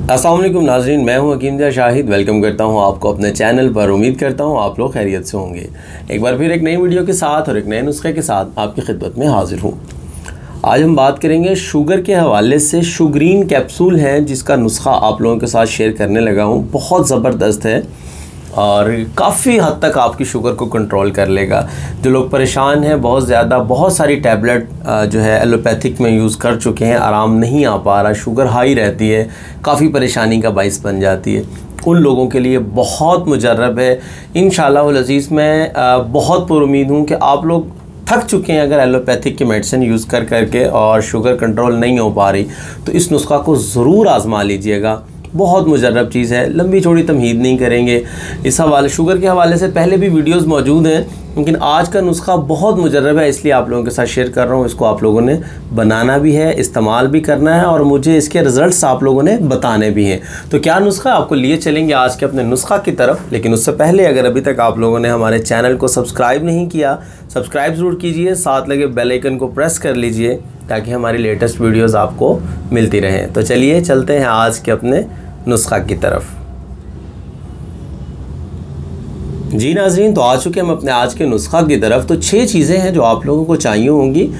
अस्सलाम वालेकुम नाज़रीन, मैं हूं हकीम शाहिद। वेलकम करता हूं आपको अपने चैनल पर। उम्मीद करता हूं आप लोग खैरियत से होंगे। एक बार फिर एक नई वीडियो के साथ और एक नए नुस्खे के साथ आपकी खिदमत में हाजिर हूं। आज हम बात करेंगे शुगर के हवाले से। शुगरीन कैप्सूल हैं जिसका नुस्खा आप लोगों के साथ शेयर करने लगा हूँ। बहुत ज़बरदस्त है और काफ़ी हद तक आपकी शुगर को कंट्रोल कर लेगा। जो लोग परेशान हैं बहुत ज़्यादा, बहुत सारी टैबलेट जो है एलोपैथिक में यूज़ कर चुके हैं, आराम नहीं आ पा रहा, शुगर हाई रहती है, काफ़ी परेशानी का बाइस बन जाती है, उन लोगों के लिए बहुत मुजर्रब है। इंशाअल्लाह अज़ीज़ मैं बहुत पुरुमीद हूँ कि आप लोग थक चुके हैं अगर एलोपैथिक की मेडिसिन यूज़ कर करके और शुगर कंट्रोल नहीं हो पा रही, तो इस नुस्खा को ज़रूर आज़मा लीजिएगा। बहुत मुजर्रब चीज़ है, लंबी चौड़ी तमहीद नहीं करेंगे। इस हवाले शुगर के हवाले से पहले भी वीडियोस मौजूद हैं, लेकिन आज का नुस्खा बहुत मुजर्रब है, इसलिए आप लोगों के साथ शेयर कर रहा हूँ। इसको आप लोगों ने बनाना भी है, इस्तेमाल भी करना है और मुझे इसके रिज़ल्ट्स आप लोगों ने बताने भी हैं। तो क्या नुस्खा आपको लिए चलेंगे आज के अपने नुस्खा की तरफ। लेकिन उससे पहले अगर अभी तक आप लोगों ने हमारे चैनल को सब्सक्राइब नहीं किया, सब्सक्राइब ज़रूर कीजिए, साथ लगे बेल आइकन को प्रेस कर लीजिए ताकि हमारी लेटेस्ट वीडियोज़ आपको मिलती रहें। तो चलिए चलते हैं आज के अपने नुस्खा की तरफ। जी नाज़रीन, तो आ चुके हम अपने आज के नुस्खा की तरफ। तो 6 चीज़ें हैं जो आप लोगों को चाहिए होंगी।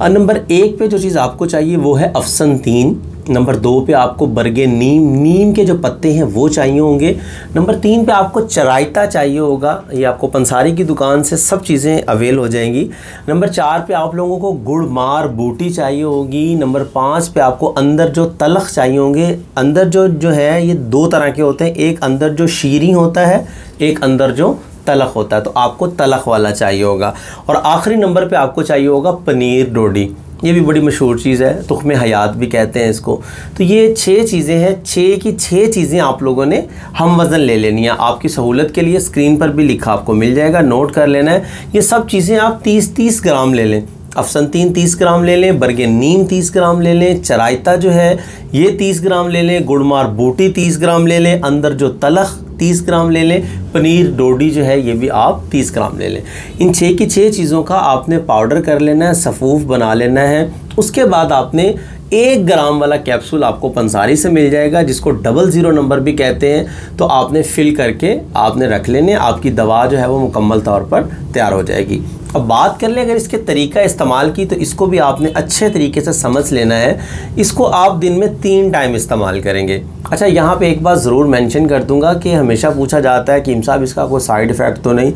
नंबर 1 पे जो चीज़ आपको चाहिए वो है अफसन-3। नंबर 2 पे आपको बरगे नीम के जो पत्ते हैं वो चाहिए होंगे। नंबर 3 पे आपको चराइता चाहिए होगा, ये आपको पंसारी की दुकान से सब चीज़ें अवेल हो जाएंगी। नंबर 4 पे आप लोगों को गुड़मार बूटी चाहिए होगी। नंबर 5 पे आपको अंदर जो तलख चाहिए होंगे। अंदर जो है ये 2 तरह के होते हैं, एक अंदर जो शीरी होता है, एक अंदर जो तलख होता है, तो आपको तलख वाला चाहिए होगा। और आखिरी नंबर पे आपको चाहिए होगा पनीर डोडी, ये भी बड़ी मशहूर चीज़ है, तुख्मे हयात भी कहते हैं इसको। तो ये 6 चीज़ें हैं, 6 की 6 चीज़ें आप लोगों ने हम वज़न ले लेनी है। आपकी सहूलत के लिए स्क्रीन पर भी लिखा आपको मिल जाएगा, नोट कर लेना है। ये सब चीज़ें आप 30-30 ग्राम ले लें। अफसन-3 30 ग्राम ले लें, बरगे नीम 30 ग्राम ले लें, चराइता जो है ये 30 ग्राम ले लें, गुड़मार बूटी 30 ग्राम ले लें, अंदर जो तलख 30 ग्राम ले लें, पनीर डोडी जो है ये भी आप 30 ग्राम ले लें। इन 6 की 6 चीज़ों का आपने पाउडर कर लेना है, सफ़ूफ बना लेना है। उसके बाद आपने 1 ग्राम वाला कैप्सूल आपको पंसारी से मिल जाएगा, जिसको 00 नंबर भी कहते हैं। तो आपने फिल करके आपने रख लेने, आपकी दवा जो है वो मुकम्मल तौर पर तैयार हो जाएगी। अब बात कर लें अगर इसके तरीका इस्तेमाल की, तो इसको भी आपने अच्छे तरीके से समझ लेना है। इसको आप दिन में 3 टाइम इस्तेमाल करेंगे। अच्छा, यहाँ पे एक बात ज़रूर मेंशन कर दूंगा कि हमेशा पूछा जाता है कि इम साहब इसका कोई साइड इफ़ेक्ट तो नहीं।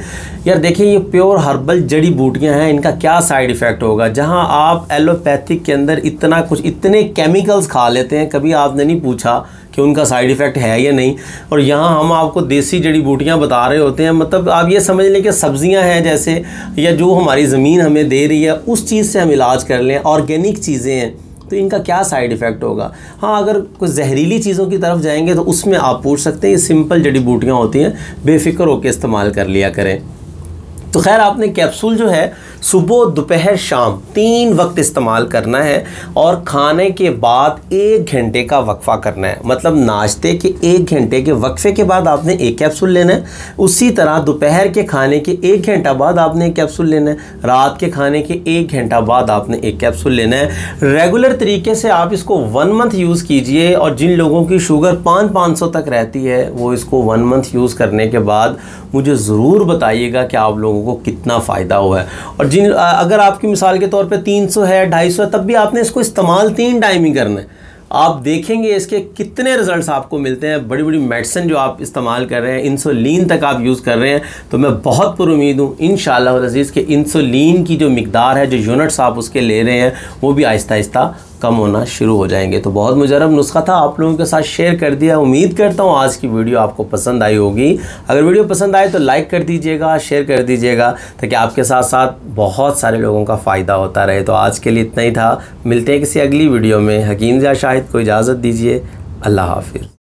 यार देखिए, ये प्योर हर्बल जड़ी बूटियाँ हैं, इनका क्या साइड इफ़ेक्ट होगा। जहाँ आप एलोपैथिक के अंदर इतना कुछ, इतने केमिकल्स खा लेते हैं, कभी आपने नहीं पूछा कि उनका साइड इफ़ेक्ट है या नहीं। और यहाँ हम आपको देसी जड़ी बूटियाँ बता रहे होते हैं। मतलब आप ये समझ लें कि सब्जियाँ हैं जैसे, या जो हमारी ज़मीन हमें दे रही है उस चीज़ से हम इलाज कर लें, ऑर्गेनिक चीज़ें हैं, तो इनका क्या साइड इफ़ेक्ट होगा। हाँ, अगर कोई जहरीली चीज़ों की तरफ जाएंगे तो उसमें आप पूछ सकते हैं। ये सिंपल जड़ी बूटियाँ होती हैं, बेफिक्र होकर इस्तेमाल कर लिया करें। तो खैर, आपने कैप्सूल जो है सुबह दोपहर शाम 3 वक्त इस्तेमाल करना है और खाने के बाद 1 घंटे का वक्फा करना है। मतलब नाश्ते के 1 घंटे के वक्फे के बाद आपने 1 कैप्सूल लेना है। उसी तरह दोपहर के खाने के 1 घंटा बाद आपने 1 कैप्सूल लेना है। रात के खाने के 1 घंटा बाद आपने 1 कैप्सूल लेना है। रेगुलर तरीके से आप इसको 1 मंथ यूज़ कीजिए। और जिन लोगों की शुगर 500 तक रहती है वो इसको 1 मंथ यूज़ करने के बाद मुझे ज़रूर बताइएगा कि आप लोगों को कितना फ़ायदा हुआ है। और अगर आपकी मिसाल के तौर पे 300 है, 250 है, तब भी आपने इसको इस्तेमाल 3 टाइम ही करना है। आप देखेंगे इसके कितने रिज़ल्ट्स आपको मिलते हैं। बड़ी बड़ी मेडिसिन जो आप इस्तेमाल कर रहे हैं, इंसुलिन तक आप यूज़ कर रहे हैं, तो मैं बहुत पुरुमीद हूँ इंशाअल्लाह अज़ीज़ के इंसुलिन की जो मिकदार है, जो यूनिट्स आप उसके ले रहे हैं, वो भी आहिस्ता आहिस्ता कम होना शुरू हो जाएंगे। तो बहुत मुजरब नुस्खा था, आप लोगों के साथ शेयर कर दिया। उम्मीद करता हूँ आज की वीडियो आपको पसंद आई होगी। अगर वीडियो पसंद आए तो लाइक कर दीजिएगा, शेयर कर दीजिएगा, ताकि आपके साथ साथ बहुत सारे लोगों का फ़ायदा होता रहे। तो आज के लिए इतना ही था, मिलते हैं किसी अगली वीडियो में। हकीम शाहिद को इजाज़त दीजिए। अल्लाह हाफिज़।